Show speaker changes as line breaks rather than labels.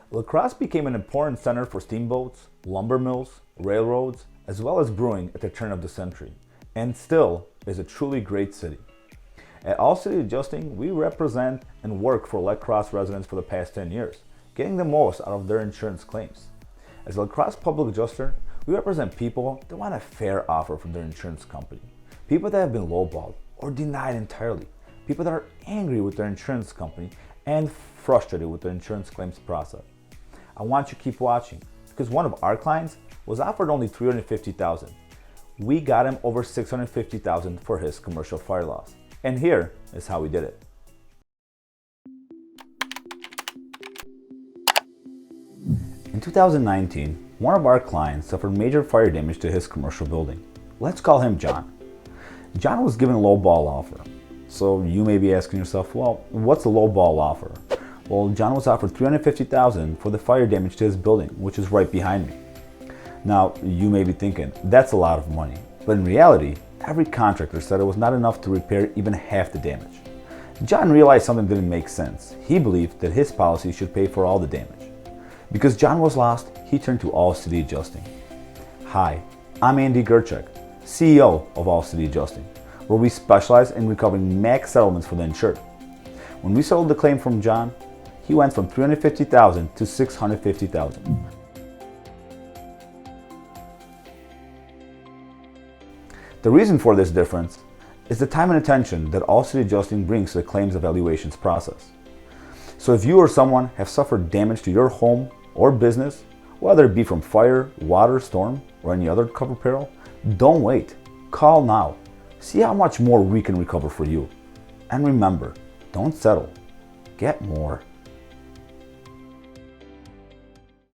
La Crosse became an important center for steamboats, lumber mills, railroads, as well as brewing at the turn of the century, and still is a truly great city. At All City Adjusting, we represent and work for La Crosse residents for the past 10 years, getting the most out of their insurance claims. As a Crosse Public Adjuster, we represent people that want a fair offer from their insurance company, people that have been lowballed or denied entirely, people that are angry with their insurance company and frustrated with the insurance claims process. I want you to keep watching because one of our clients was offered only $350,000. We got him over $650,000 for his commercial fire loss. And here is how we did it. In 2019, one of our clients suffered major fire damage to his commercial building. Let's call him John. John was given a low ball offer. So you may be asking yourself, well, what's a low ball offer? Well, John was offered $350,000 for the fire damage to his building, which is right behind me. Now, you may be thinking, that's a lot of money. But in reality, every contractor said it was not enough to repair even half the damage. John realized something didn't make sense. He believed that his policy should pay for all the damage. Because John was lost, he turned to All City Adjusting. Hi, I'm Andy Gerchek, CEO of All City Adjusting, where we specialize in recovering max settlements for the insured. When we settled the claim from John, he went from $350,000 to $650,000. The reason for this difference is the time and attention that All City Adjusting brings to the claims evaluations process. So if you or someone have suffered damage to your home or business, whether it be from fire, water, storm, or any other covered peril, don't wait. Call now. See how much more we can recover for you. And remember, don't settle. Get more.